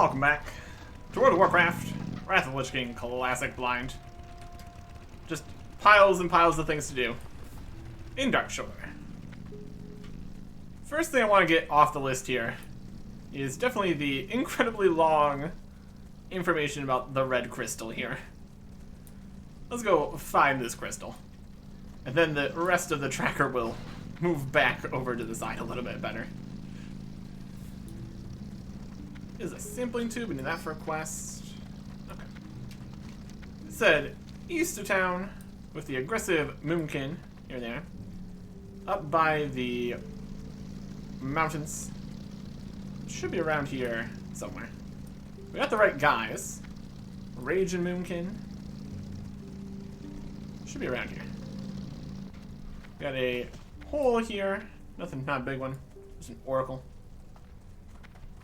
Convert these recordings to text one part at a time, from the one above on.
Welcome back to World of Warcraft, Wrath of the Lich King Classic Blind. Just piles and piles of things to do in Darkshore. First thing I want to get off the list here is definitely the incredibly long information about the red crystal here. Let's go find this crystal. And then the rest of the tracker will move back over to the side a little bit better. Is a sampling tube, we need that for a quest. Okay. It said east of town with the aggressive Moonkin here and there. Up by the mountains. Should be around here somewhere. We got the right guys. Rage and Moonkin. Should be around here. We got a hole here. Nothing, not a big one. Just an oracle.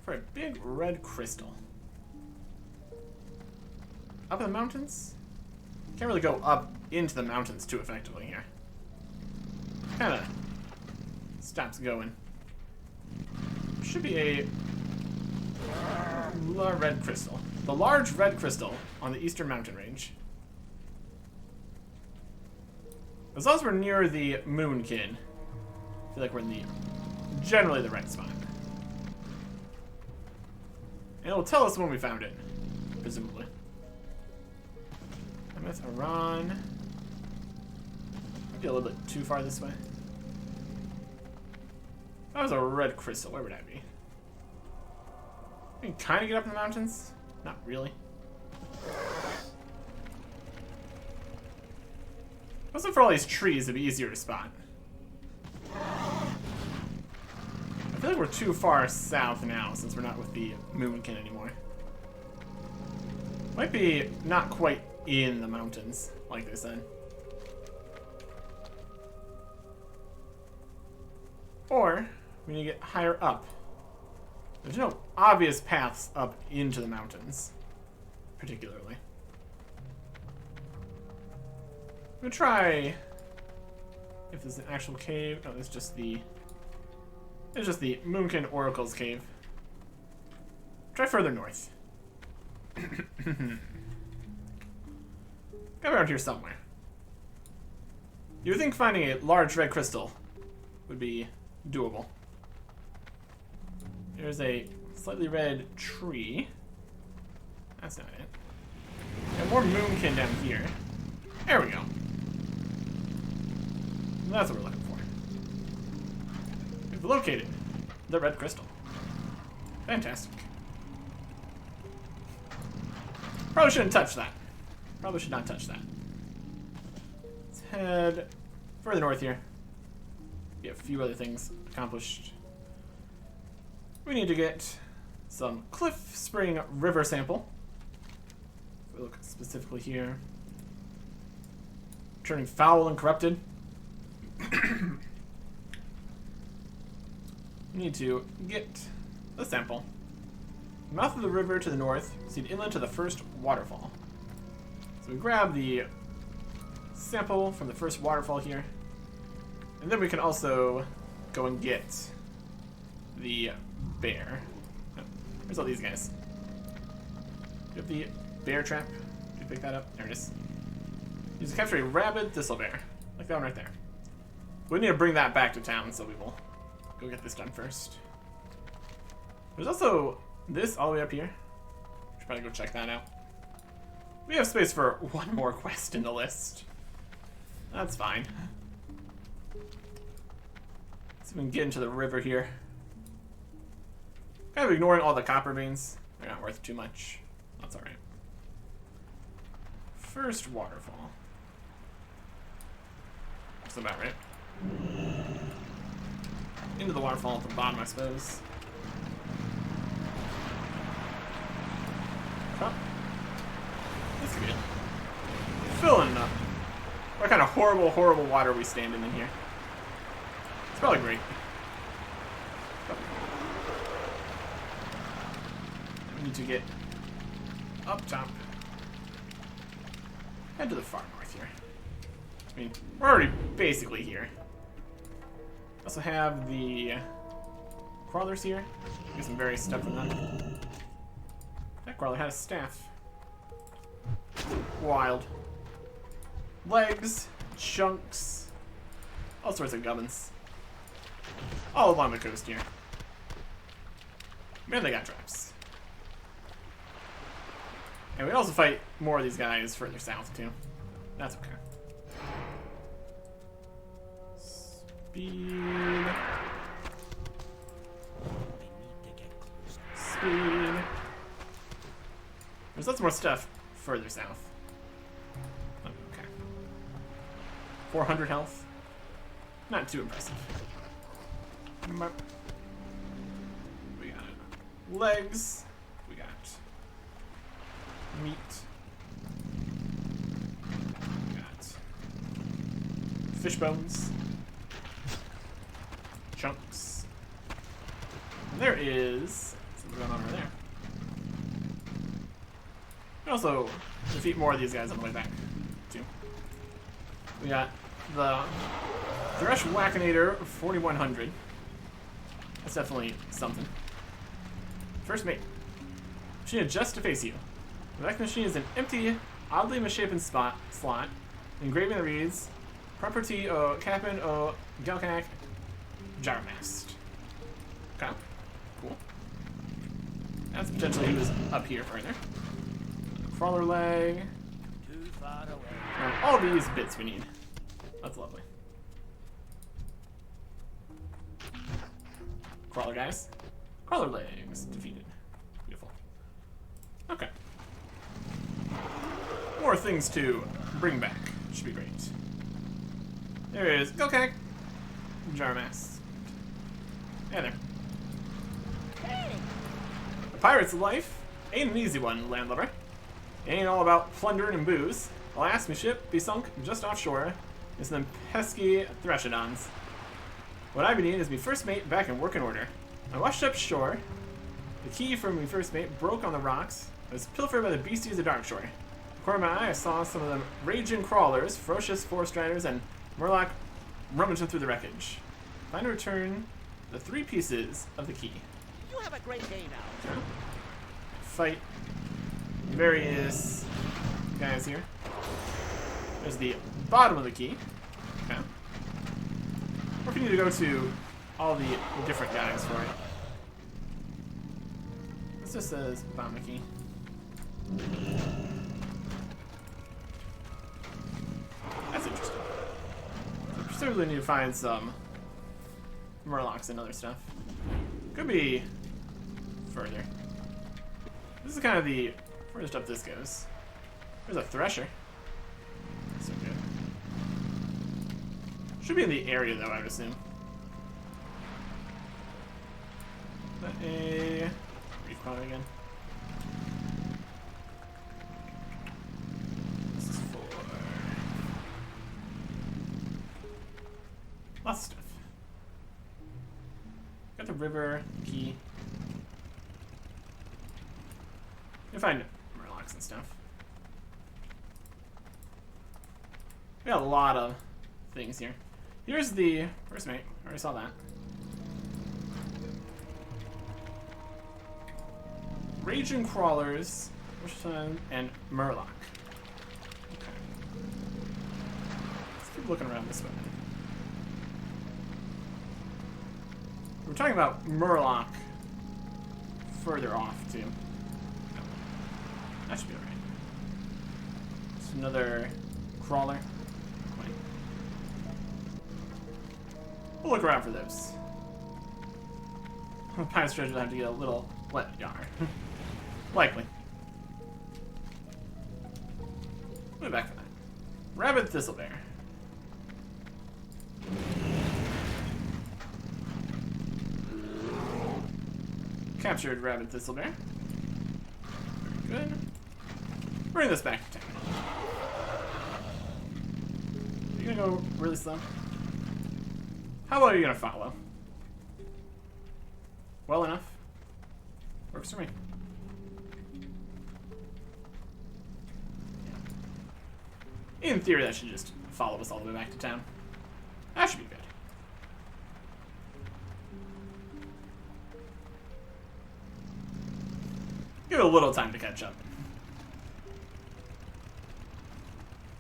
For a big red crystal. Up in the mountains? Can't really go up into the mountains too effectively here. Kinda stops going. Should be a red crystal. The large red crystal on the eastern mountain range. As long as we're near the Moonkin, I feel like we're in the generally the right spot. And it'll tell us when we found it, presumably. I'm with Iran. Might be a little bit too far this way. If that was a red crystal, where would that be? We can kind of get up in the mountains. Not really. If it wasn't for all these trees, it'd be easier to spot. I feel like we're too far south now since we're not with the Moonkin anymore. Might be not quite in the mountains, like they said. Or we need to get higher up. There's no obvious paths up into the mountains, particularly. I'm gonna try if there's an actual cave. No, it's just the Moonkin Oracle's cave. Try further north. Come around here somewhere. You would think finding a large red crystal would be doable. There's a slightly red tree. That's not it. And more Moonkin down here. There we go. That's what we're looking for. We've located the red crystal. Fantastic. Probably shouldn't touch that. Probably should not touch that. Let's head further north here. Get a few other things accomplished. We need to get some Cliff Spring River sample. If we look specifically here. Turning foul and corrupted. We need to get the sample. Mouth of the river to the north, proceed inland to the first waterfall. So we grab the sample from the first waterfall here. And then we can also go and get the bear. Oh, where's all these guys? You have the bear trap. Did you pick that up? There it is. Use to capture a rabid thistle bear. Like that one right there. We need to bring that back to town, so we will go get this done first. There's also this all the way up here. Should probably go check that out. We have space for one more quest in the list. That's fine. Let's even get into the river here. Kind of ignoring all the copper veins. They're not worth too much. That's alright. First waterfall. That's about right. Into the waterfall at the bottom, I suppose. Huh. This could be it. Filling up. What kind of horrible, horrible water are we standing in here? It's probably great. We need to get up top. Head to the far north here. I mean, we're already basically here. Also have the crawlers here. Get some various stuff from them. Nightcrawler had a staff. Wild. Legs, chunks, all sorts of gubbins. All along the coast here. Man, they got traps. And we also fight more of these guys further south, too. That's okay. Speed. Speed. There's lots more stuff further south. Okay. 400 health. Not too impressive. We got legs. We got meat. We got fish bones. Chunks. And there is something going on over there. We also defeat more of these guys on the way back, too. We got the Thresh Wackinator 4100. That's definitely something. First mate. Machine adjusts to face you. The next machine is an empty, oddly misshapen slot, engraving that reads, Property o Captain o Galkanak Jarmast. Okay, cool. That's potentially who's up here further. Crawler leg. Too far away. And all these bits we need. That's lovely. Crawler guys. Crawler legs defeated. Beautiful. Okay. More things to bring back. Should be great. There is Galkanak Jarmast. Yeah, there. Hey! A pirate's life ain't an easy one, landlubber. It ain't all about plundering and booze. Alas, me ship be sunk just offshore. It's them pesky Threshadons. What I be needing is me first mate back in working order. I washed up shore. The key from me first mate broke on the rocks. I was pilfered by the beasties of Darkshore. Of corner of my eye, I saw some of them raging crawlers, ferocious forest riders, and Murloc rummaging through the wreckage. Find and return the 3 pieces of the key. You have a great day now. Okay. Fight various guys here. There's the bottom of the key. Okay. Or if you need to go to all the different guys for it. This just says bottom of the key. That's interesting. We presumably need to find some Murlocs and other stuff. Could be further. This is kind of the furthest up this goes. There's a Thresher. So good. Should be in the area though, I would assume. A reef crawler again. This is for lots of stuff. Got the river key. You can find Murlocs and stuff. We got a lot of things here. Here's the first mate. I already saw that. Raging Crawlers, and Murloc. Okay. Let's keep looking around this way. We're talking about Murloc further off, too. That should be alright. It's another crawler. Wait. We'll look around for those. Pirate's treasure will have to get a little wet yar. Likely. We'll be back for that. Rabid Thistlebear. Captured Rabid Thistlebear. Very good. Bring this back to town. Are you gonna go really slow? How about are you gonna follow? Well enough. Works for me. Yeah. In theory, that should just follow us all the way back to town. That should be good. Give it a little time to catch up.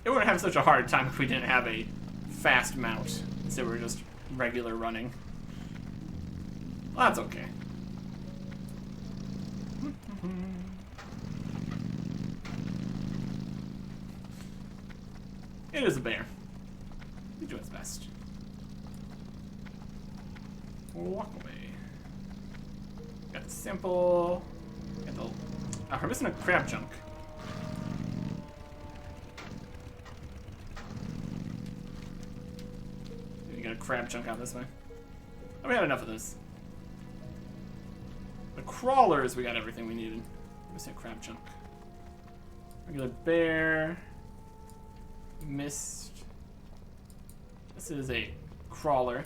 It wouldn't have such a hard time if we didn't have a fast mount. Instead we were just regular running. Well, that's okay. It is a bear. He's doing his best. Walk away. Got the sample. Got the... Oh, we're missing a crab chunk. We got a crab chunk out this way. Oh, we had enough of this. The crawlers, we got everything we needed. Missing a crab chunk. Regular bear. Missed. This is a crawler.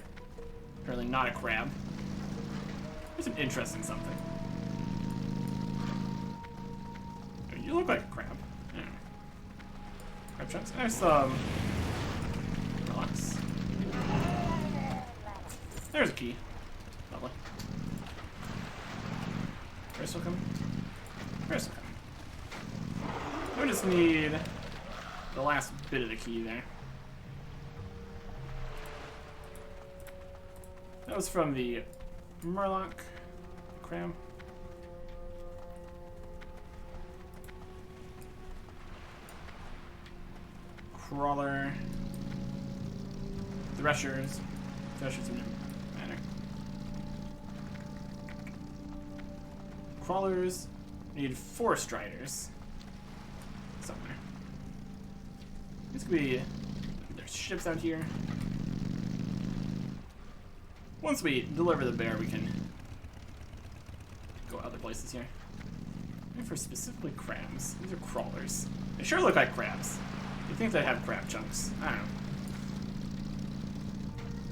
Apparently not a crab. Here's an interesting something. Oh, you look like a crab. Yeah. Crab chunks. There's some. Relax. There's a key. Lovely. Crystal coming? Crystal coming. We just need the last bit of the key there. That was from the Murloc cram. Crawler. Threshers. Threshers in a manner. Crawlers. Need 4 striders. Somewhere. This could be... There's ships out here. Once we deliver the bear, we can go other places here. Maybe for specifically crabs. These are crawlers. They sure look like crabs. You'd think they'd have crab chunks. I don't know.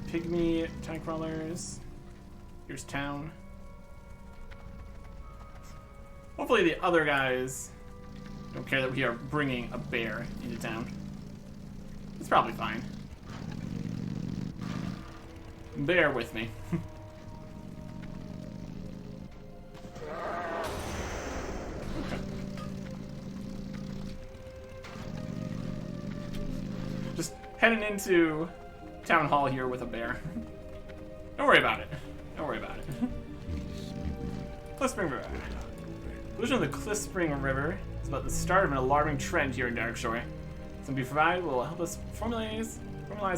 Pygmy tiny crawlers. Here's town. Hopefully the other guys don't care that we are bringing a bear into town. It's probably fine. Bear with me. Okay. Just heading into town hall here with a bear. Don't worry about it. Don't worry about it. Cliff Spring River. Illusion of the Cliff Spring River is about the start of an alarming trend here in Darkshore. Something we provide will help us formalize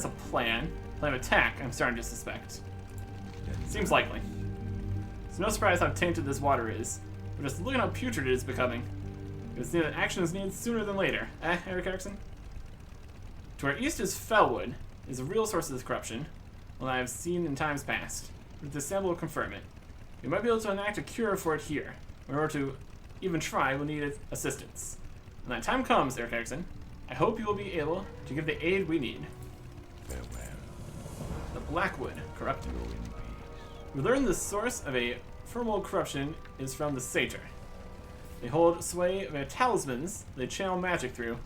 a plan of attack, I'm starting to suspect. Seems likely. It's no surprise how tainted this water is. But just look at how putrid it is becoming. It's needed that action is needed sooner than later. Eric Erickson? To our east is Fellwood, is a real source of this corruption, one I have seen in times past. But this sample will confirm it. We might be able to enact a cure for it here. In order to even try, we'll need assistance. When that time comes, Eric Erickson, I hope you will be able to give the aid we need. Farewell. The Blackwood, corrupted. We learned the source of a Firbolg corruption is from the Satyr. They hold sway of talismans they channel magic through.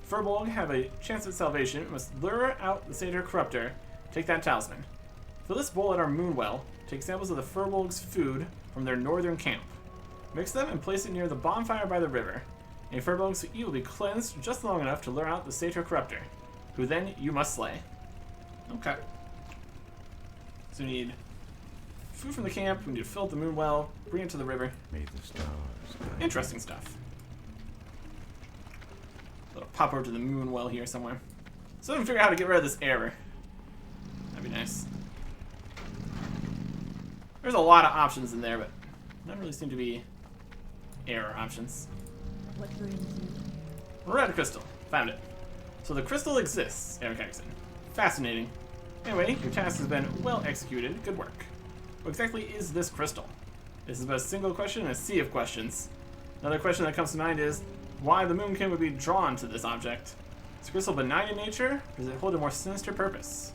Firbolg have a chance of salvation and must lure out the Satyr corruptor, take that talisman. Fill this bowl at our moon well, take samples of the Firbolg's food from their northern camp. Mix them and place it near the bonfire by the river. A Firbolg's eat will be cleansed just long enough to lure out the Satyr corruptor, who then you must slay. Okay. So we need food from the camp, we need to fill up the moon well, bring it to the river. May the stars guide. Interesting stuff. So I'll pop over to the moon well here somewhere. So I'm gonna figure out how to get rid of this error. That'd be nice. There's a lot of options in there, but none really seem to be error options. What brings you? Red crystal. Found it. So the crystal exists, Eric Erickson. Fascinating. Anyway, your task has been well executed. Good work. What exactly is this crystal? This is but a single question in a sea of questions. Another question that comes to mind is why the Moonkin would be drawn to this object. Is the crystal benign in nature, or does it hold a more sinister purpose?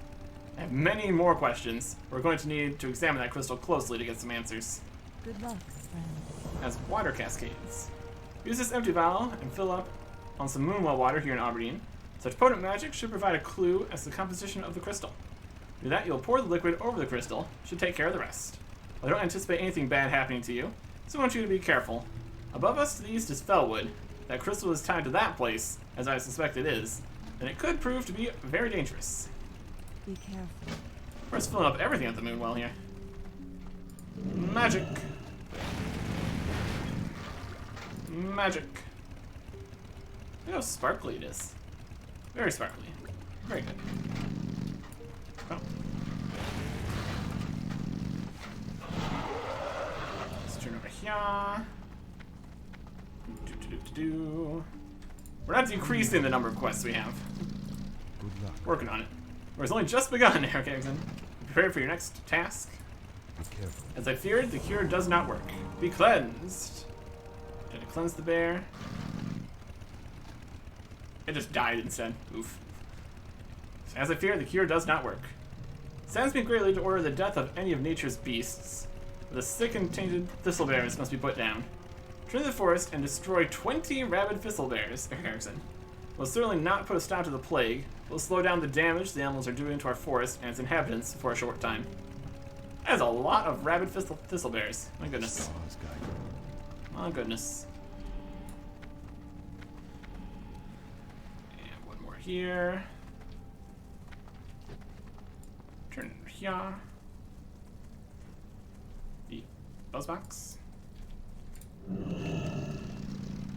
I have many more questions. We're going to need to examine that crystal closely to get some answers. Good luck, friend. As water cascades. Use this empty vial and fill up on some moonwell water here in Auberdine. Such potent magic should provide a clue as to the composition of the crystal. Do that, you'll pour the liquid over the crystal. Should take care of the rest. I don't anticipate anything bad happening to you, so I want you to be careful. Above us to the east is Fellwood. That crystal is tied to that place, as I suspect it is, and it could prove to be very dangerous. Be careful. We're just filling up everything at the moon well here. Magic. Magic. Look how sparkly it is. Very sparkly. Very good. Oh. Let's turn over here. We're not decreasing the number of quests we have. Good luck. Working on it. It's only just begun, Eric Erickson. Prepare for your next task. Be careful. As I feared, the cure does not work. Be cleansed. Did I cleanse the bear? It just died instead. Oof. As I feared, the cure does not work. Saddens me greatly to order the death of any of nature's beasts. The sick and tainted thistle bears must be put down. Return to the forest and destroy 20 rabid thistle bears, Eric Erickson. Will certainly not put a stop to the plague. Will slow down the damage the animals are doing to our forest and its inhabitants for a short time. That is a lot of rabid thistle bears. My goodness. Stars guide you. My goodness. And one more here. Turn over here. The buzzbox.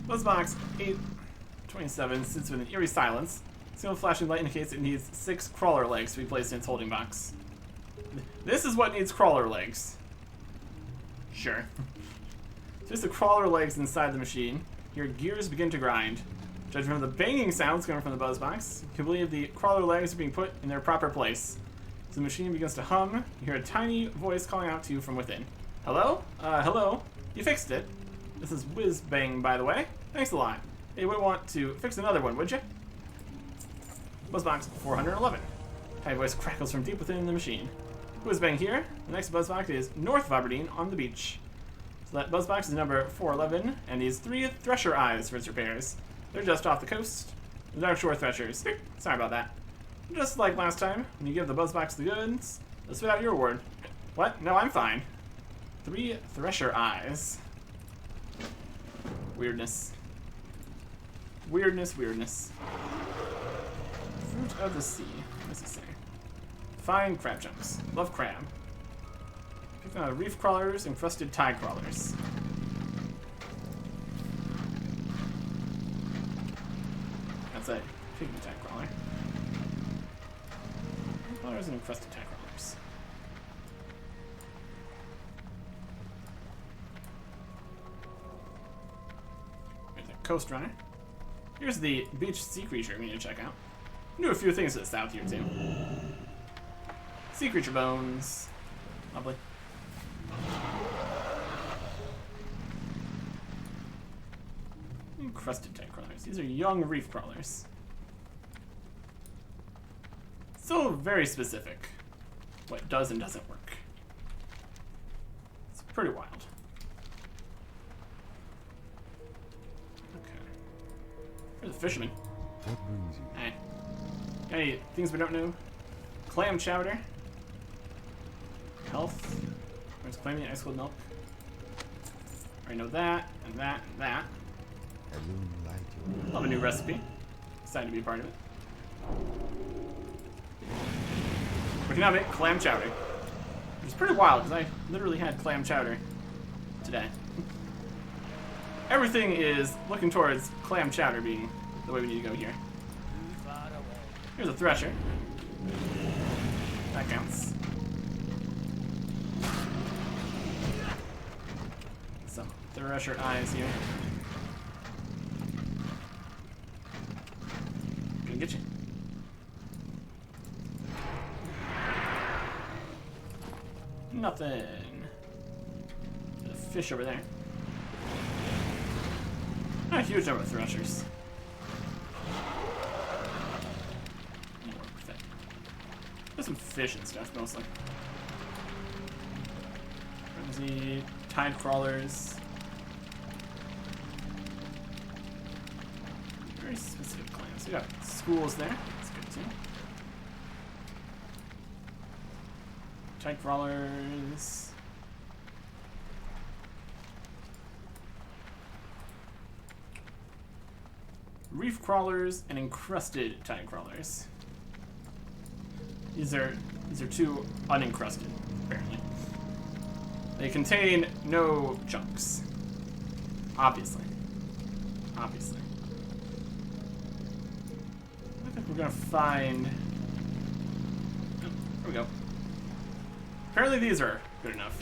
Buzzbox 827 sits with an eerie silence. Single flashing light indicates it needs 6 crawler legs to be placed in its holding box. This is what needs crawler legs. Sure. Just the crawler legs inside the machine. Your gears begin to grind. Judging from the banging sounds coming from the buzzbox, you can believe the crawler legs are being put in their proper place. As the machine begins to hum, you hear a tiny voice calling out to you from within. Hello? Hello? You fixed it. This is Whiz Bang, by the way. Thanks a lot. Hey, you would want to fix another one, would you? Buzzbox 411. Tiny voice crackles from deep within the machine. Whiz Bang here. The next buzzbox is north of Auberdine on the beach. So that buzzbox is number 411 and needs 3 thresher eyes for its repairs. They're just off the coast. The Dark Shore Threshers. Sorry about that. Just like last time, when you give the buzzbox the goods, they'll spit out your reward. What? No, I'm fine. 3 thresher eyes. Weirdness. Weirdness, weirdness. Fruit of the sea. What does it say? Fine crab chunks. Love crab. Pick on reef crawlers, encrusted tide crawlers. That's a pigmy tide crawler. Crawlers and encrusted tide crawlers. There's a coast runner. Here's the beach sea creature we need to check out. Do a few things to the south here too. Sea creature bones. Lovely. Encrusted tide crawlers. These are young reef crawlers. So very specific. What does and doesn't work. It's pretty wild. Okay. Where's the fisherman? What brings you? Hey. Any things we don't know? Clam chowder. Health. Where's claiming ice cold milk? Already know that, and that, and that. Love a new recipe. Excited to be a part of it. We can now make clam chowder. Which is pretty wild, because I literally had clam chowder today. Everything is looking towards clam chowder being the way we need to go here. Here's a thresher. That counts. Some thresher eyes here. Gonna get you. Nothing. There's a fish over there. Not a huge number of threshers. There's some fish and stuff, mostly. Frenzy, tide crawlers. Very specific clans. We got schools there. That's good too. Tide crawlers. reef crawlers and encrusted tide crawlers. These are two unencrusted, apparently. They contain no chunks. Obviously. Obviously. I think we're gonna find... Oh, there we go. Apparently these are good enough.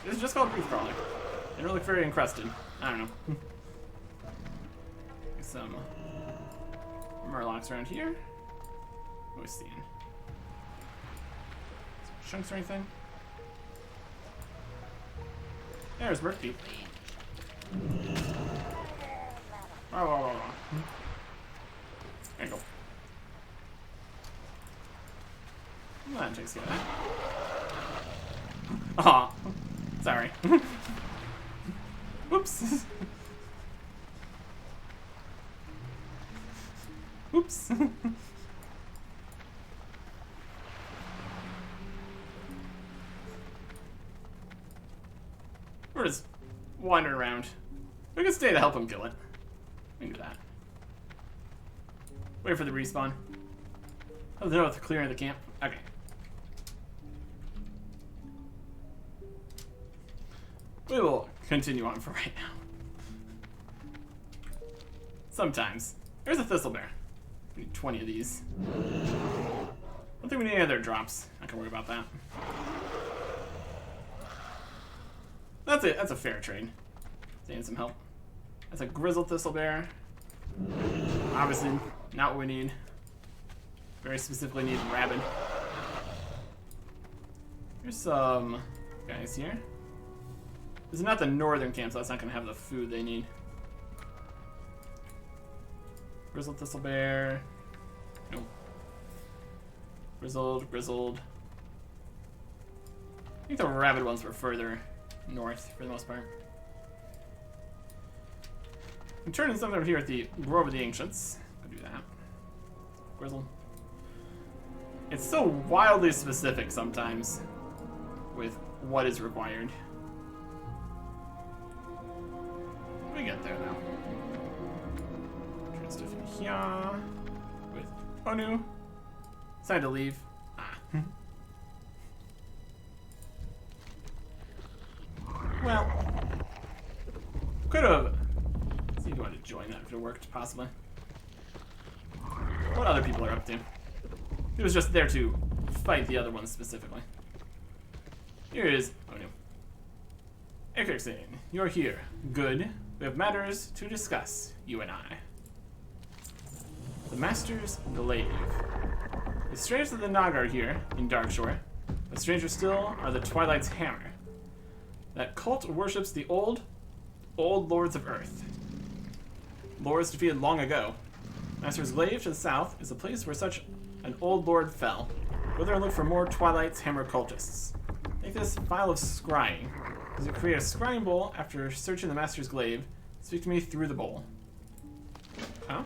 This is just called reef crawler. They don't look very encrusted. I don't know. Some murlocs around here. What was seeing? Some chunks or anything? There's Murphy. Oh. There you go. That takes care of that. Aw. Sorry. Oops. Oops. We're just wandering around. We can stay to help him kill it. We can do that. Wait for the respawn. Oh, no, it's clearing the camp. Okay. We will continue on for right now. Sometimes. There's a thistle bear. We need 20 of these. I don't think we need any other drops. I can worry about that. That's it. That's a fair trade. They need some help. That's a grizzled thistle bear. Obviously, not what we need. Very specifically need rabid. There's some guys here. This is not the northern camp, so that's not going to have the food they need. Grizzled thistle bear. Nope. Grizzled. I think the rabid ones were further north for the most part. I'm turning something over here at the Grove of the Ancients. Go do that. Grizzled. It's so wildly specific sometimes with what is required. We get there now. Turn stuff in here with Onu. Decided to leave. Well, could have. See if you wanted to join that. Could have worked, possibly. What other people are up to? He was just there to fight the other ones specifically. Here is Onu. Ekirxane, you're here. Good. We have matters to discuss, you and I. The Master's Glaive. It's strange that the Naga are here in Darkshore, but stranger still are the Twilight's Hammer. That cult worships the old lords of Earth. Lords defeated long ago. Master's Glaive to the south is a place where such an old lord fell. Go there and look for more Twilight's Hammer cultists. Take this vial of scrying. As you create a scrying bowl after searching the Master's Glaive, speak to me through the bowl. Huh?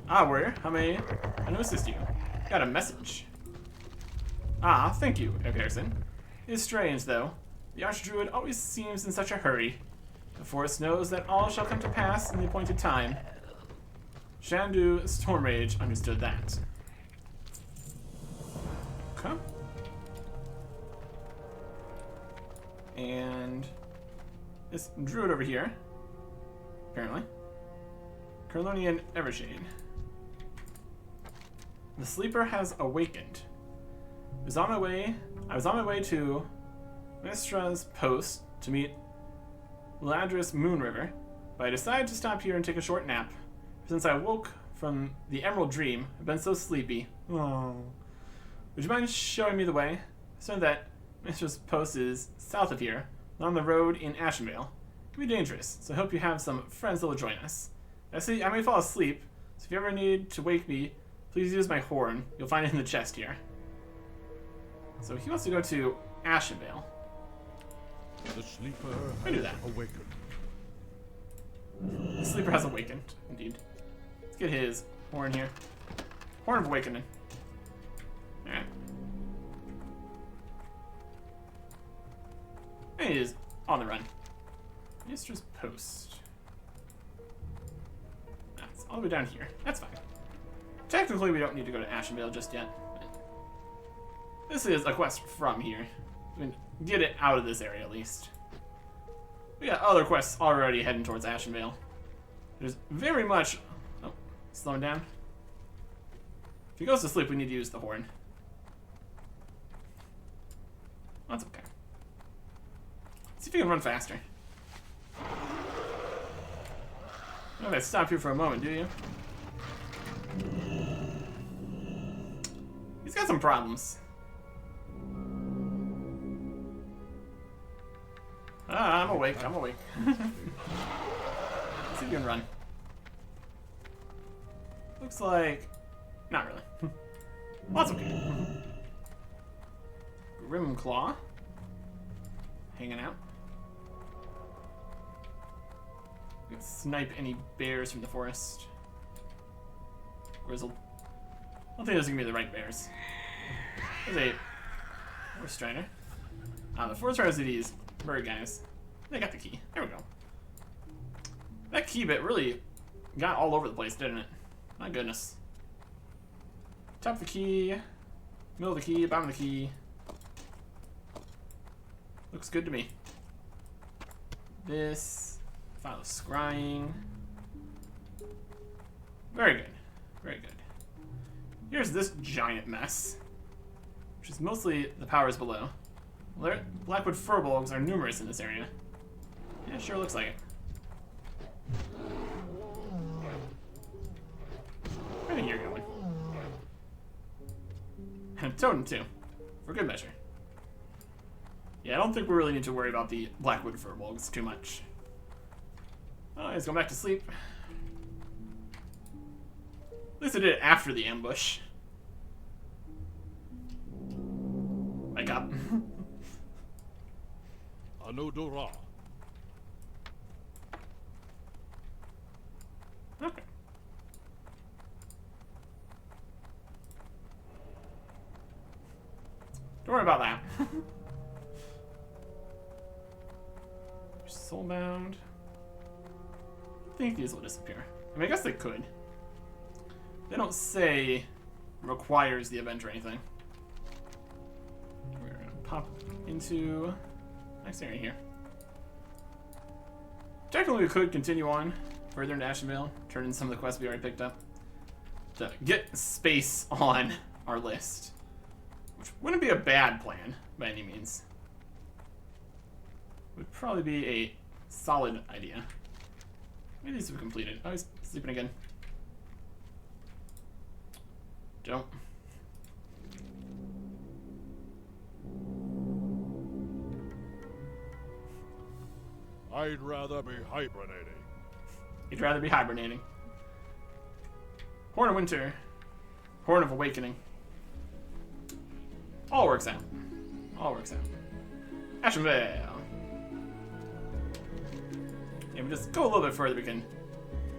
Ah, warrior, how may I assist you? Got a message. Ah, thank you, Ekirxane. It is strange, though. The Archdruid always seems in such a hurry. The forest knows that all shall come to pass in the appointed time. Shandu Stormrage understood that. Okay. And this druid over here, apparently. Carlonian Evershade. The sleeper has awakened. I was on my way to Mestra's post to meet Ladris Moonriver, but I decided to stop here and take a short nap. Since I woke from the Emerald Dream, I've been so sleepy. Oh. Would you mind showing me the way? I said that Mestra's post is south of here, on the road in Ashenvale. It can be dangerous, so I hope you have some friends that will join us. I may fall asleep, so if you ever need to wake me, please use my horn. You'll find it in the chest here. So he wants to go to Ashenvale. The sleeper I do has that. awakened. The sleeper has awakened, indeed. Let's get his horn here. Horn of Awakening. Alright. And he is on the run. Mistress Post. That's all the way down here. That's fine. Technically, we don't need to go to Ashenvale just yet. This is a quest from here. I mean, get it out of this area at least. We got other quests already heading towards Ashenvale. There's very much... Oh, slowing down. If he goes to sleep, we need to use the horn. That's okay. See if you can run faster. Oh, I stop here for a moment, do you? He's got some problems. Ah, I'm awake, I'm awake. Let's see if you can run. Looks like... Not really. Well, that's okay. Grimclaw. Hanging out. We can snipe any bears from the forest. Grizzled. I don't think those are gonna be the right bears. There's a Forest Strider. The Forest Riders are these bird guys. They got the key. There we go. That key bit really got all over the place, didn't it? My goodness. Top of the key, middle of the key, bottom of the key. Looks good to me. This file of scrying. Very good. Very good. Here's this giant mess, which is mostly the powers below. Blackwood furbolgs are numerous in this area. Yeah, sure looks like it. Where do you think you're going? And a totem too, for good measure. Yeah, I don't think we really need to worry about the Blackwood furbolgs too much. Oh, he's going back to sleep. At least I did it after the ambush. Wake up. Anodora. Okay. Don't worry about that. Soulbound. I think these will disappear. I mean, I guess they could. They don't say requires the event or anything. We're gonna pop into next area here. Technically, we could continue on further into Ashenvale, turn in some of the quests we already picked up to get space on our list, which wouldn't be a bad plan by any means. Would probably be a solid idea. Maybe these have completed. Oh, he's sleeping again. Don't. I'd rather be hibernating. He'd rather be hibernating. Horn of Winter. Horn of Awakening. All works out. All works out. Ashenvale. Yeah, we just go a little bit further, we can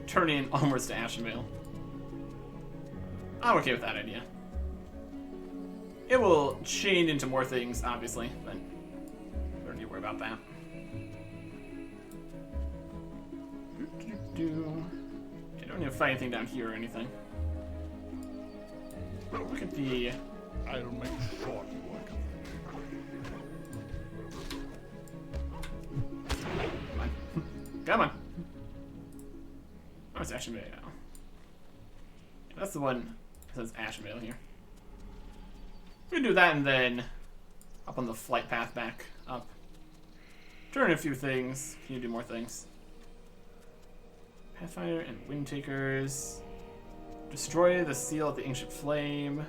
turn in onwards to Ashenvale. I'm okay with that idea. It will chain into more things, obviously, but we don't need to worry about that. I don't need to fight anything down here or anything. Look at the... I'll make short work of it. Come on. Come on. Oh, it's Ashenvale now. Yeah, that's the one that says Ashenvale here. We can do that and then up on the flight path back up. Turn in a few things. Can you do more things? Pathfinder and Windtakers. Destroy the seal of the Ancient Flame.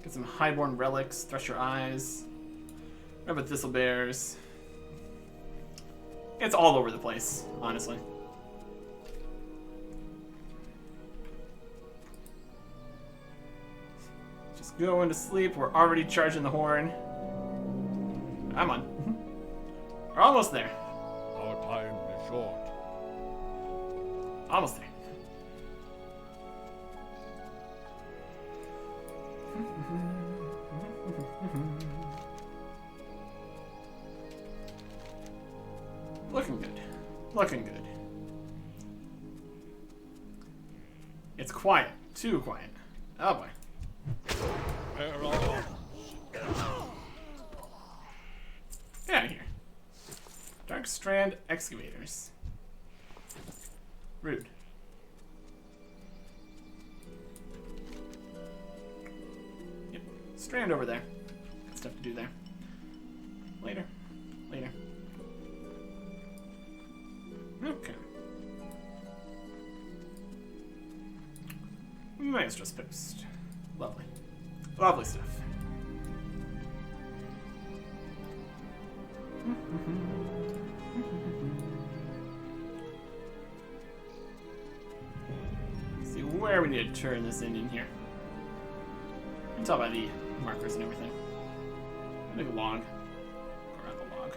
Get some Highborn relics. Thresh your eyes. Remember Thistlebears. It's all over the place, honestly. Just going to sleep. We're already charging the horn. Come on. We're almost there. Our time is short. Almost there. Looking good. Looking good. It's quiet. Too quiet. Oh boy. Peril. Get out of here. Dark Strand Excavators. Rude. Yep. Strand over there. Got stuff to do there. Later. Later. Okay. Maestrus Post. Lovely. Lovely stuff. Let's see where we need to turn this in here. You can tell by the markers and everything. Make a log. Grab a log.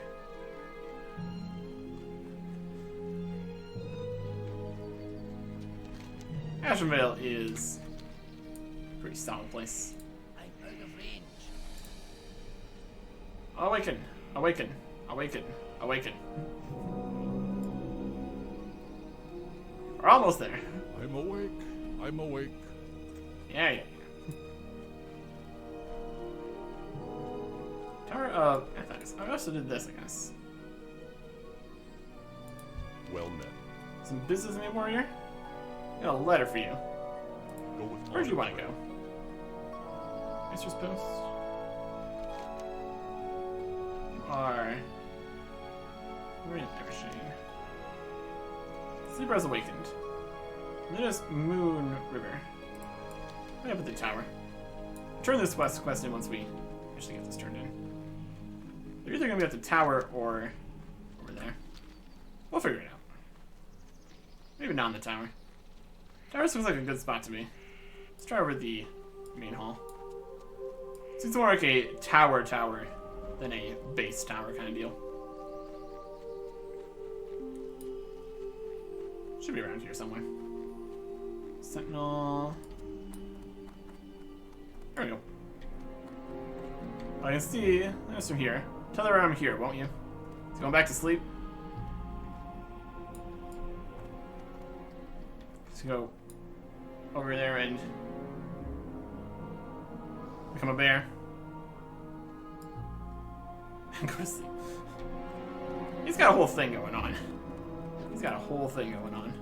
Ashenvale is a pretty solid place. I'm out of range. Awaken! Awaken! Awaken! Awaken! We're almost there. I'm awake. I'm awake. Yeah. Tower of Ethics. I also did this, I guess. Well met. Some business in me, warrior? Got a letter for you. Go with Where do you honor, want to friend. go? Mistress Post. You are. We're in Evershade. Sleeper has awakened. Luna's Moon River. Way up at the tower. Turn this quest in once we actually get this turned in. They're either gonna be at the tower or over there. We'll figure it out. Maybe not in the tower. Tower looks like a good spot to me. Let's try over the main hall. Seems more like a tower than a base tower kind of deal. Should be around here somewhere. Sentinel. There we go. I can see this from here. Tell her I'm here, won't you? He's going back to sleep. Let's go over there and become a bear. And go to sleep. He's got a whole thing going on. He's got a whole thing going on.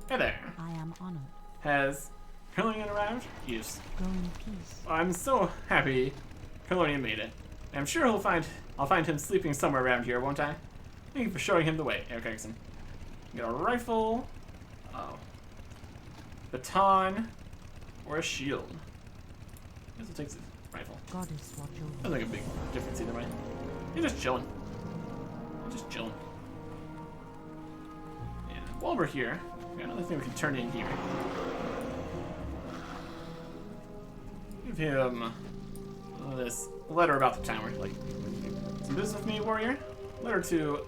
Hey there. I am honored. Has Colonian arrived? Yes. Go in peace. I'm so happy Colonian made it. I'm sure I'll find him sleeping somewhere around here, won't I? Thank you for showing him the way, Eric Erickson. You got a rifle, baton, or a shield. I guess it takes a rifle. Goddess watch over. Doesn't make a big difference either way. You're just chilling. Just chilling. And while we're here, we got another thing we can turn in here. Give him this letter about the tower. Like, some business with me, warrior? Letter to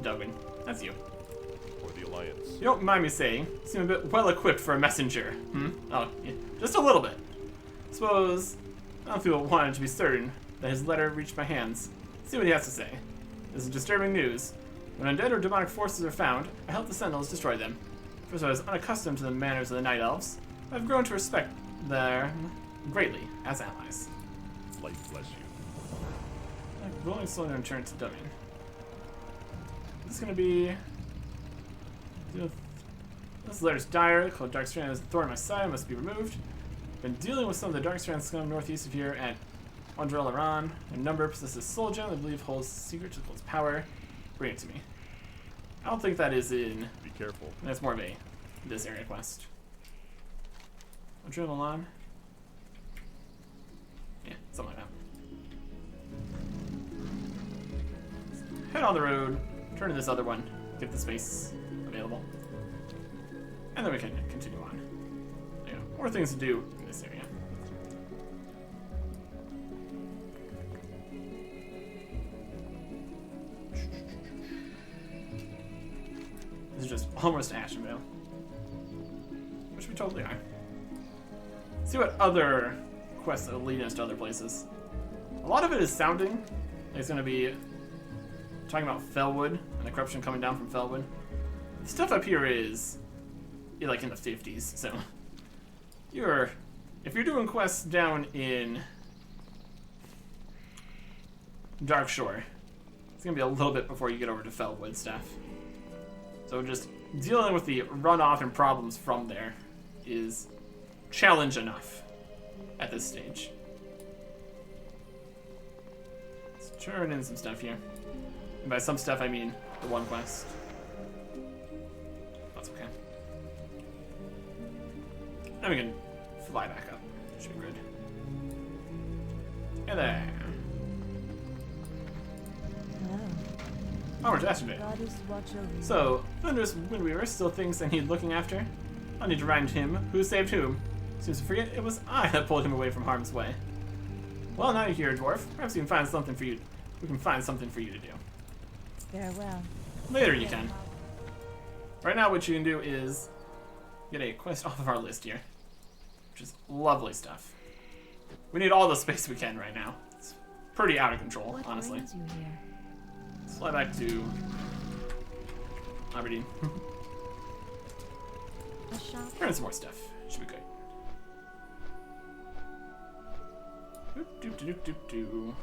Duggan. That's you. For the Alliance. You don't mind me saying, you seem a bit well equipped for a messenger. Oh, yeah, just a little bit. Suppose I don't feel wanted to be certain that his letter reached my hands. See what he has to say. This is disturbing news. When undead or demonic forces are found, I help the Sentinels destroy them. First, I was unaccustomed to the manners of the Night Elves, but I've grown to respect them greatly as allies. Life bless you. I'm rolling slowly to return to Duggan. This is gonna be. This letter's dire. Called Dark Strand has a thorn in my side, must be removed. Been dealing with some of the Dark Strand scum northeast of here at Ondrel Iran. A number possesses soul gem I believe holds secret to Cold's power. Bring it to me. I don't think that is in. Be careful. That's more of a this area quest. Ondrel Iran. Yeah, something like that. Head on the road. Turn to this other one. Get the space available. And then we can continue on. Yeah, more things to do in this area. This is just almost Ashenvale. Which we totally are. See what other quests that will lead us to other places. A lot of it is sounding like it's going to be talking about Fellwood and the corruption coming down from Fellwood. The stuff up here is like in the 50s, so if you're doing quests down in Darkshore, it's gonna be a little bit before you get over to Fellwood stuff. So just dealing with the runoff and problems from there is challenge enough at this stage. Let's turn in some stuff here. And by some stuff, I mean the one quest. That's okay. Then we can fly back up. Should be good. Hey there. Hello. Onward to Asteroid. Goddess watch over you. So, Thunderous Windweaver still thinks I need looking after. I'll need to remind him who saved whom. Seems to forget it was I that pulled him away from harm's way. Well, now you're here, dwarf. Perhaps we can find something for you. We can find something for you to do. Farewell. Later you can. Right now what you can do is get a quest off of our list here. Which is lovely stuff. We need all the space we can right now. It's pretty out of control, What honestly. brings you here? Let's fly back to Auberdine. A shop. Learn some more stuff. Should be good. Doop.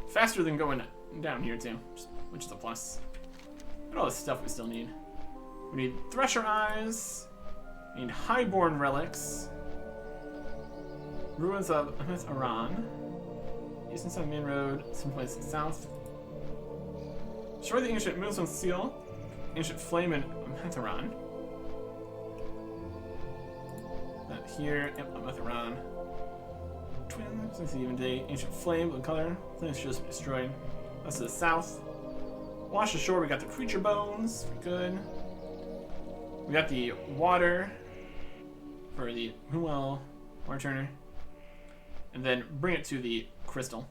Faster than going down here too, which is a plus. Look at all the stuff we still need. We need Thresher Eyes. We need Highborn Relics. Ruins of Aran. Eastern side main road, someplace south. Destroy the ancient Moonstone Seal. Ancient Flame in Ametharon. That here, yep, Ametharon. Twins, let's see, even day. Ancient Flame, blue color. Things just destroyed. That's to the south. Wash ashore, we got the creature bones. Good. We got the water for the Moonwell Water Turner. And then bring it to the crystal.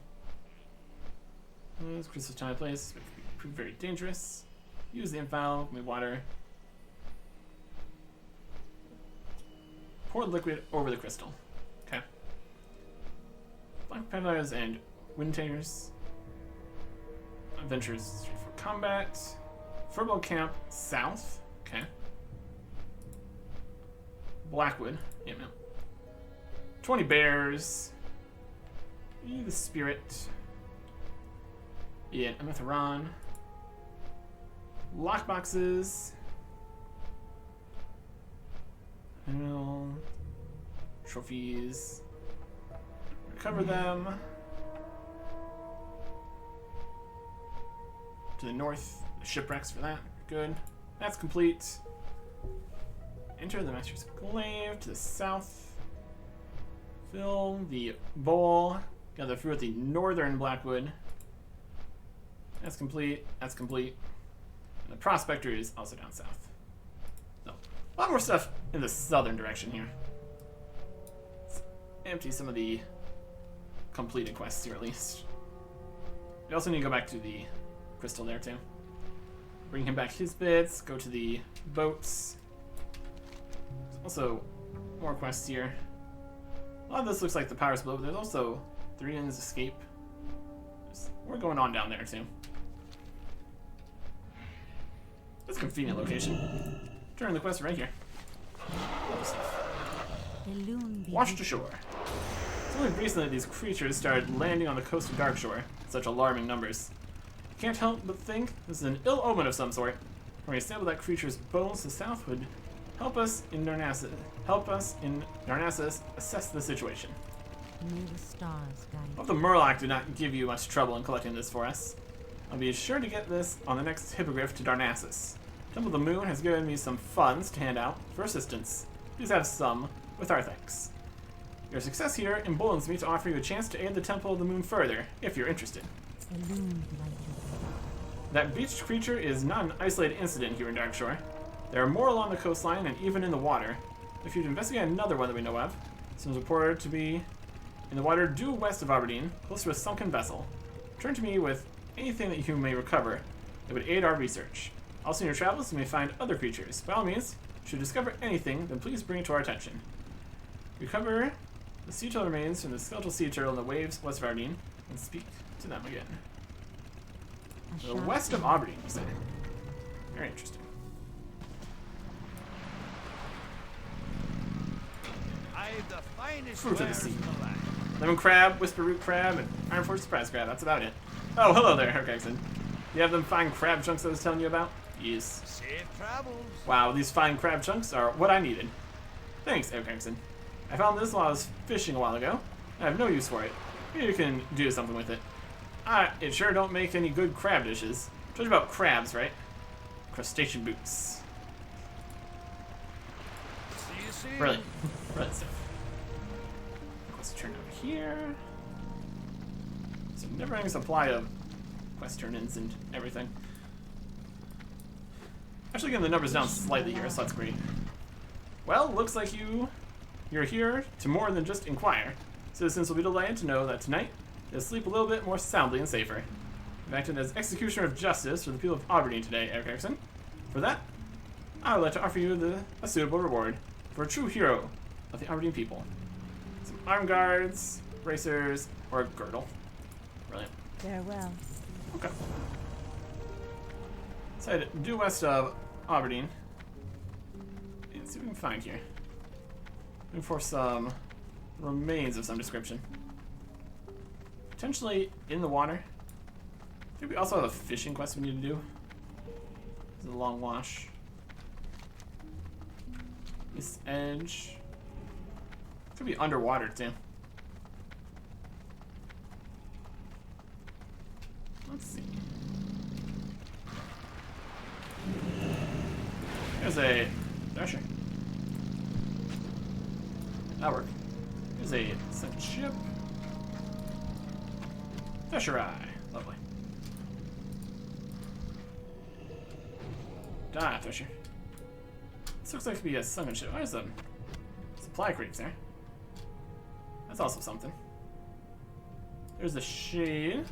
This crystal's time and place. Prove very dangerous. Use the infal, with water. Pour the liquid over the crystal. Okay. Black Pandas and Windtakers. Adventures for combat. Furbo Camp south. Okay. Blackwood. Yeah, no. 20 bears. The spirit. Yeah, Ametharon. Lockboxes. Trophies. Recover them. To the north, the shipwrecks for that. Good. That's complete. Enter the Master's Glaive to the south. Fill the bowl. Gather fruit at the northern Blackwood. That's complete. That's complete. And the Prospector is also down south. So, a lot more stuff in the southern direction here. Let's empty some of the completed quests here at least. We also need to go back to the crystal there too. Bring him back his bits. Go to the boats. There's also more quests here. A lot of this looks like the power split, but there's also 3 Inns Escape. We're going on down there too. That's a convenient location. Turn the quest right here. Love stuff. Washed ashore. It's only recently these creatures started landing on the coast of Darkshore in such alarming numbers. I can't help but think this is an ill omen of some sort. When we sample that creature's bones to southward, help us in Darnassus assess the situation. May the stars guide Hope the Murloc did not give you much trouble in collecting this for us. I'll be sure to get this on the next hippogriff to Darnassus. Temple of the Moon has given me some funds to hand out for assistance. Please have some with our thanks. Your success here emboldens me to offer you a chance to aid the Temple of the Moon further, if you're interested. illumined like your That beached creature is not an isolated incident here in Darkshore. There are more along the coastline and even in the water. If you'd investigate another one that we know of, seems reported to be in the water due west of Auberdine, close to a sunken vessel. Return to me with anything that you may recover that would aid our research. Also in your travels, you may find other creatures. By all means, should you discover anything, then please bring it to our attention. Recover the sea turtle remains from the skeletal sea turtle in the waves west of Auberdine, and speak to them again. A The shop west of Auberdine, you say? Very interesting. I've the finest Fruit of the wares sea. in the land. Lemon crab, whisper root crab, and iron force surprise crab. That's about it. Oh, hello there, Herkexen. You have them fine crab chunks I was telling you about? Yes. Safe travels. Wow, these fine crab chunks are what I needed. Thanks, Herkexen. I found this while I was fishing a while ago. I have no use for it. Maybe you can do something with it. It sure don't make any good crab dishes. Told you about crabs, right? Crustacean boots. See you soon. Brilliant. Brilliant stuff. Let's turn over here. So never-ending supply of quest turn-ins and everything. Actually getting the numbers down slightly here, so that's great. Well, looks like you're here to more than just inquire. Citizens will be delighted to know that tonight they'll sleep a little bit more soundly and safer. I've acted as executioner of justice for the people of Auberdine today, Eric Erickson. For that, I would like to offer you a suitable reward for a true hero of the Auberdine people. Some arm guards, bracers, or a girdle. Brilliant. Farewell. Okay. So head due west of Auberdine. And see what we can find here. Looking for some remains of some description. Potentially in the water. I think we also have a fishing quest we need to do. This is a long wash. This edge. Could be underwater too. Let's see. There's a thresher. That'll work. There's a sunken ship. Thresher eye. Lovely. Thresher. This looks like to be a sunken ship. There's some supply crates there. That's also something. There's a shade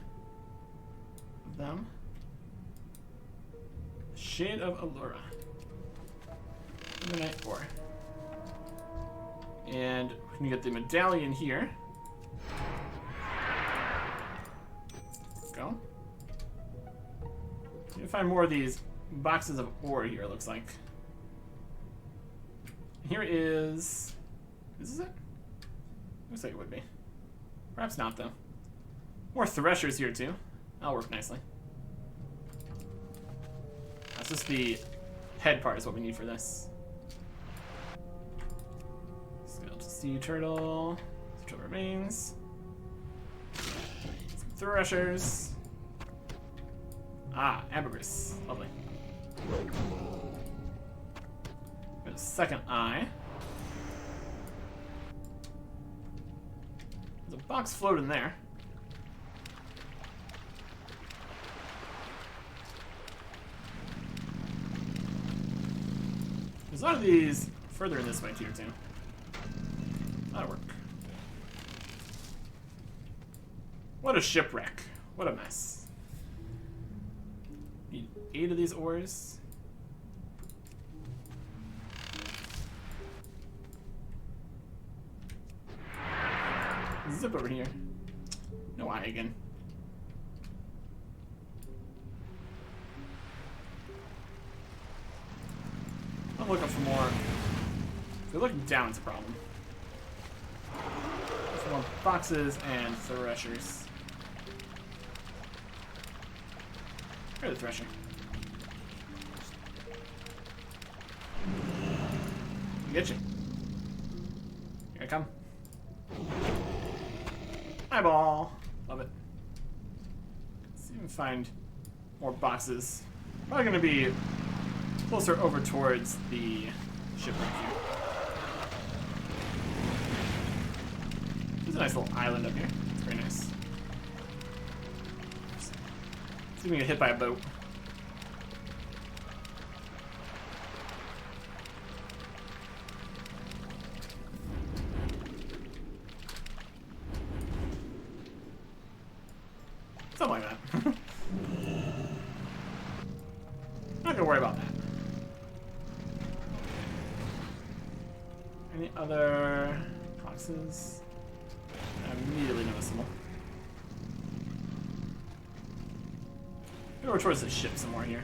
of them. Shade of Allura. Night 4. And we can get the medallion here. Go. You can find more of these boxes of ore here, it looks like. Here is... This is it? Looks like it would be. Perhaps not, though. More threshers here, too. That'll work nicely. That's just the head part is what we need for this. Skeletal sea turtle. Still remains. Some threshers. Ambergris. Lovely. Got a second eye. There's a box floating there. There's a lot of these further in this way too. That'll work. What a shipwreck. What a mess. Need 8 of these ores. Zip over here. No eye again. I'm looking for more. If you're looking down, it's a problem. For more boxes and threshers. Here's the thresher. Get you. Here I come. Eyeball. Love it. Let's see if we can find more boxes. Probably going to be closer over towards the shipwreck here. There's a nice little island up here. It's very nice. See if we can get hit by a boat. Something like that. Not gonna worry about that. Any other boxes? Immediately noticeable. Go towards the ship some more here.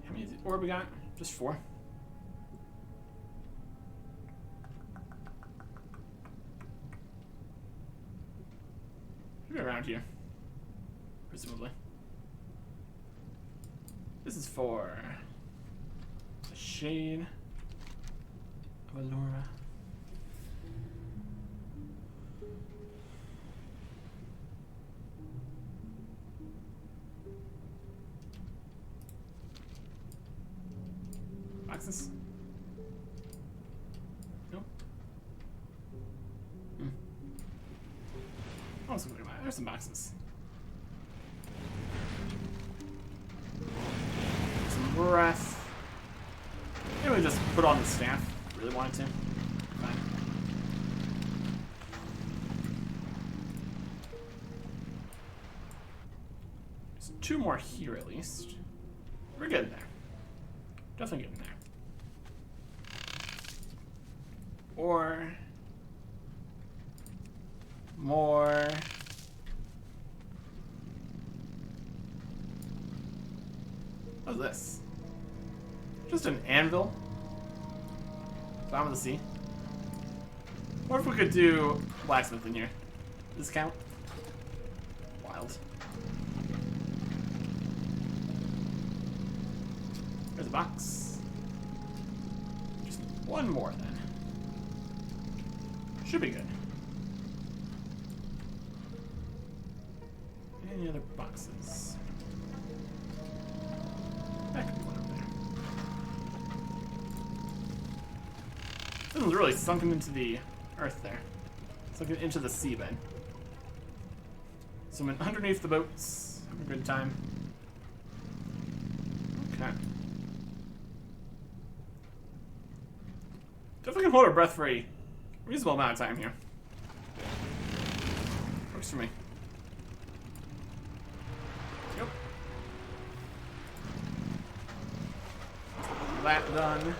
How many orb we got? Just 4. Should be around here, presumably. This is for the Shade of Allura. Boxes? Nope. Oh, there's some boxes. Some breath. Maybe we just put on the staff. Really wanted to. Fine. There's 2 more here at least. We're getting there. Definitely getting there. Or more. What's this? Just an anvil? Bottom of the sea. Or if we could do blacksmith in here. Does this count? Wild. There's a box. Just one more then. Should be good. Any other boxes? That could be one up there. This one's really sunken into the earth there. Sunken into the seabed. So I'm underneath the boats. Have a good time. Okay. Definitely can hold our breath for a reasonable amount of time here. Works for me. Yep. That done.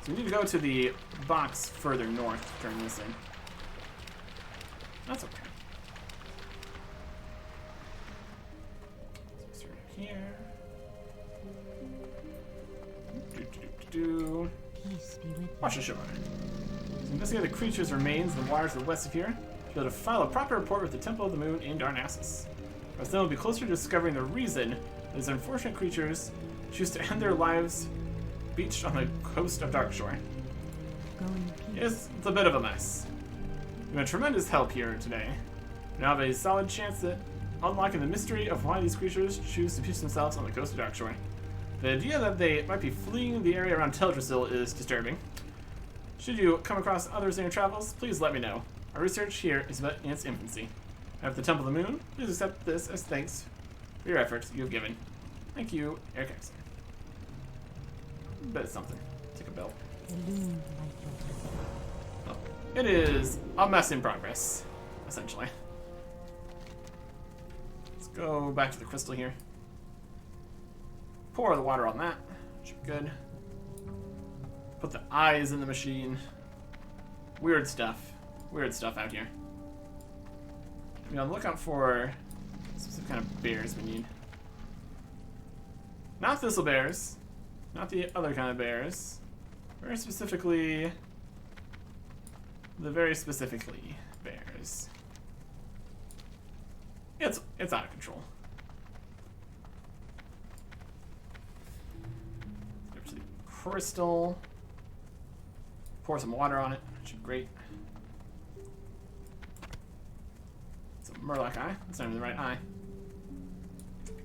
So we need to go to the box further north to turn this in. That's okay. So start here. Peace be with you. Watch the show. So investigate the creature's remains in the waters to the west of here. Be able to file a proper report with the Temple of the Moon in Darnassus. Our then will be closer to discovering the reason these unfortunate creatures choose to end their lives beached on the coast of Darkshore. Go in peace. It's a bit of a mess. We've had tremendous help here today. We now have a solid chance at unlocking the mystery of why these creatures choose to pitch themselves on the coast of Darkshore. The idea that they might be fleeing the area around Teldrassil is disturbing. Should you come across others in your travels, please let me know. Our research here is but in its infancy. At the Temple of the Moon, please accept this as thanks for your efforts you have given. Thank you, Eric Exon. Bet it's something. Take a belt. Illumined like your Oh. It is a mess in progress, essentially. Let's go back to the crystal here. Pour the water on that. Should be good. Put the eyes in the machine. Weird stuff. Weird stuff out here. I'm gonna look out for specific kind of bears we need. Not thistle bears. Not the other kind of bears. Very specifically... the very specifically bears. It's out of control. Go to the crystal. Pour some water on it. Should be great. It's a Murloc eye. That's not even the right eye.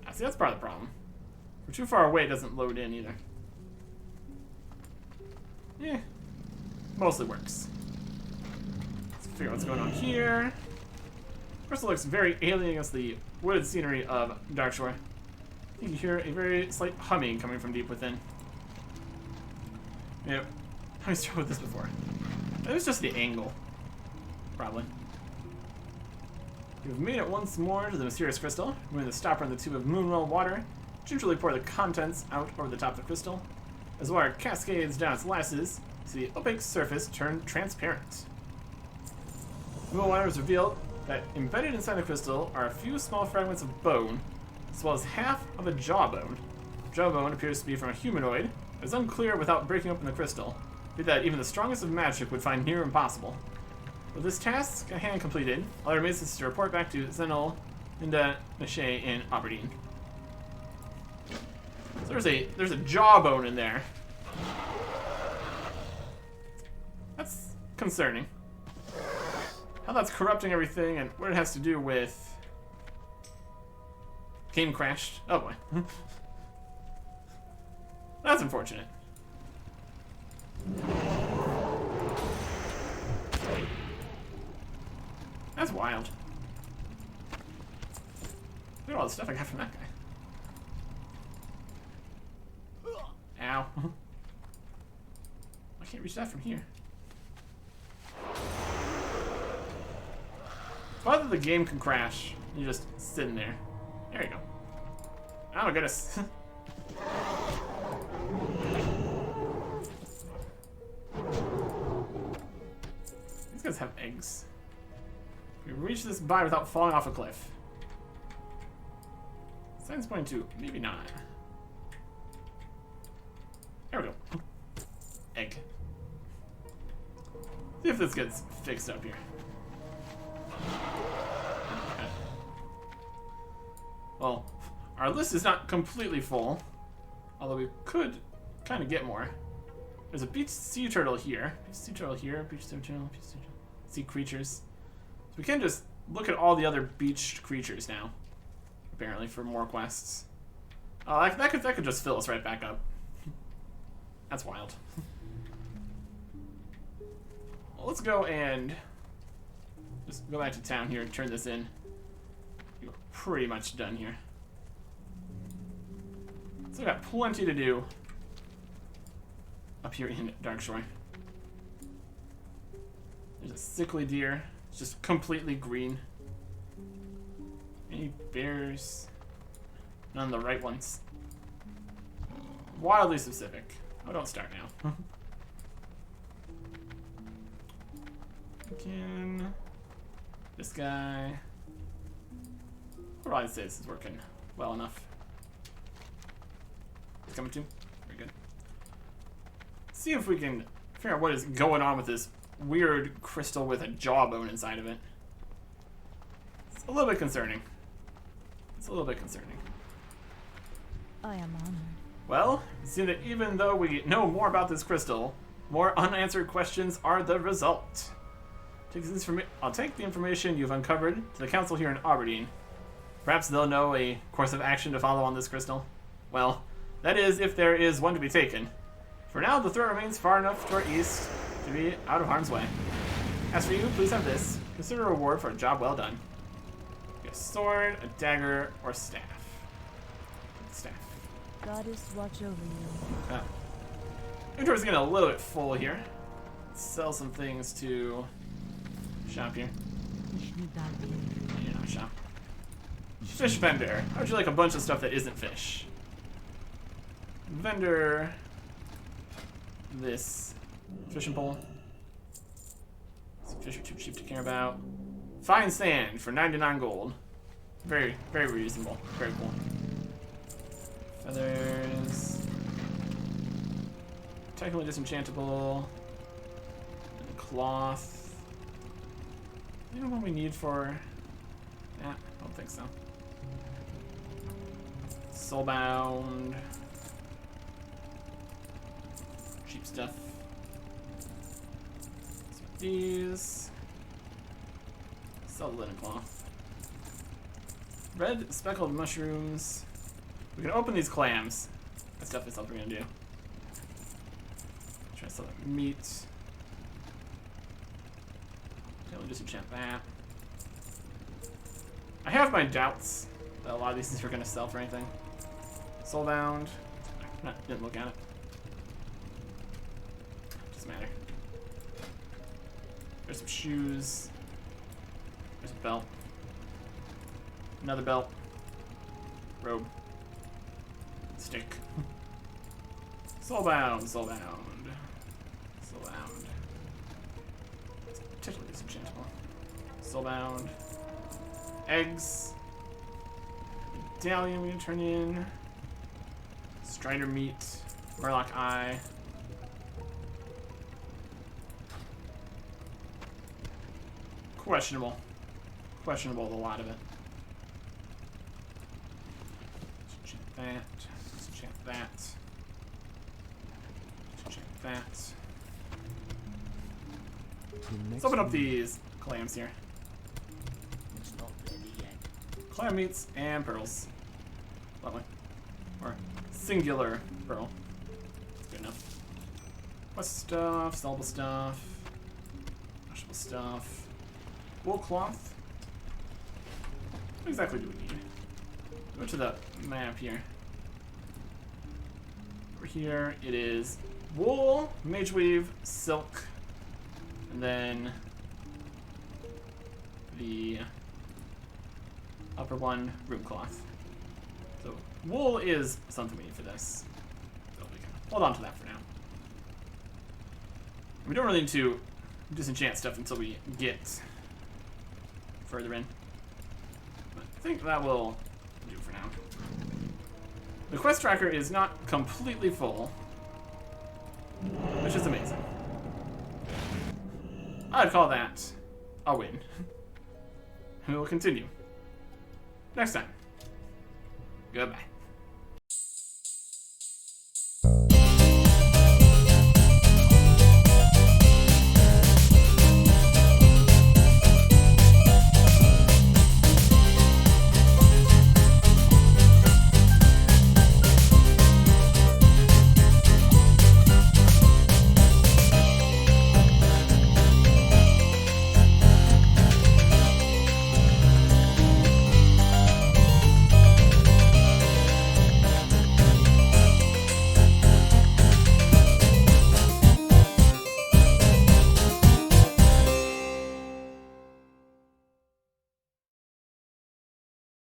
Ah, see, that's part of the problem. We're too far away, it doesn't load in either. Yeah. Mostly works. Let's figure out what's going on here. Crystal looks very alien against the wooded scenery of Darkshore. I think you hear a very slight humming coming from deep within. Yep. I've struggled with this before. It was just the angle. Probably. We've made it once more to the mysterious crystal. Removing the stopper in the tube of moonwell water. Gingerly pour the contents out over the top of the crystal. As water cascades down its lattices, see the opaque surface turn transparent. Google Waters revealed that embedded inside the crystal are a few small fragments of bone, as well as half of a jawbone. Jawbone appears to be from a humanoid, but it's unclear without breaking open the crystal. Be that even the strongest of magic would find near impossible. With this task at hand completed, all that remains is to report back to Zenil Linda Mache in Auberdine. So there's a jawbone in there. That's concerning. How that's corrupting everything and what it has to do with... Game crashed. Oh boy. That's unfortunate. That's wild. Look at all the stuff I got from that guy. Ow. I can't reach that from here. Whether the game can crash, you're just sitting there. There you go. Oh goodness. These guys have eggs. We reach this by without falling off a cliff. Sign's pointing to maybe not. There we go. Egg. See if this gets fixed up here. Okay. Well, our list is not completely full, although we could kind of get more. There's a beach sea turtle here. Beach sea turtle here. Beach sea turtle. Beach sea turtle. Sea creatures. So we can just look at all the other beached creatures now. Apparently, for more quests. Oh, that could just fill us right back up. That's wild. Well, let's go and just go back to town here and turn this in. You're pretty much done here. So we got plenty to do up here in Darkshore. There's a sickly deer. It's just completely green. Any bears? None of the right ones. Wildly specific. Oh, don't start now. Again. This guy. I'll probably say this is working well enough. It's coming to. Very good. See if we can figure out what is going on with this weird crystal with a jawbone inside of it. It's a little bit concerning. It's a little bit concerning. I am honored. Well, it seems that even though we know more about this crystal, more unanswered questions are the result. I'll take the information you've uncovered to the council here in Auberdine. Perhaps they'll know a course of action to follow on this crystal. Well, that is, if there is one to be taken. For now, the threat remains far enough to our east to be out of harm's way. As for you, please have this. Consider a reward for a job well done. A sword, a dagger, or staff. Staff. Goddess, watch over you. Oh. Inventory's getting a little bit full here. Let's sell some things to shop here. Yeah, shop. Fish vendor. How would you like a bunch of stuff that isn't fish? Vendor. This. Fishing pole. Some fish are too cheap to care about. Fine sand for 99 gold. Very, very reasonable. Very cool. Feathers. Technically disenchantable. And cloth. You know what we need for... Yeah, I don't think so. Soulbound. Cheap stuff. So these. Sell the linen cloth. Red speckled mushrooms. We can open these clams. That's definitely something we're gonna do. Try to sell that meat. Okay, we'll disenchant that. I have my doubts that a lot of these things are gonna sell for anything. Soulbound. Didn't look at it. Doesn't matter. There's some shoes. There's a belt. Another belt. Robe. Stick. Soulbound, soulbound. Soulbound. It's particularly disenchantable. Soulbound. Eggs. Medallion we can turn in. Strider meat. Murloc eye. Questionable. Questionable, a lot of it. Disenchant that. Disenchant that. Disenchant that. Let's open up these clams here. It's not ready yet. Clam meats and pearls. Lovely. Or singular pearl. That's good enough. Quest stuff, sellable stuff, washable stuff. Wool cloth. What exactly do we need? Go to the map here. Over here it is wool, mage weave, silk, and then the upper one, room cloth. So wool is something we need for this. So we can hold on to that for now. We don't really need to disenchant stuff until we get further in. But I think that will do for now. The quest tracker is not completely full, which is amazing. I'd call that a win. And we will continue next time. Goodbye.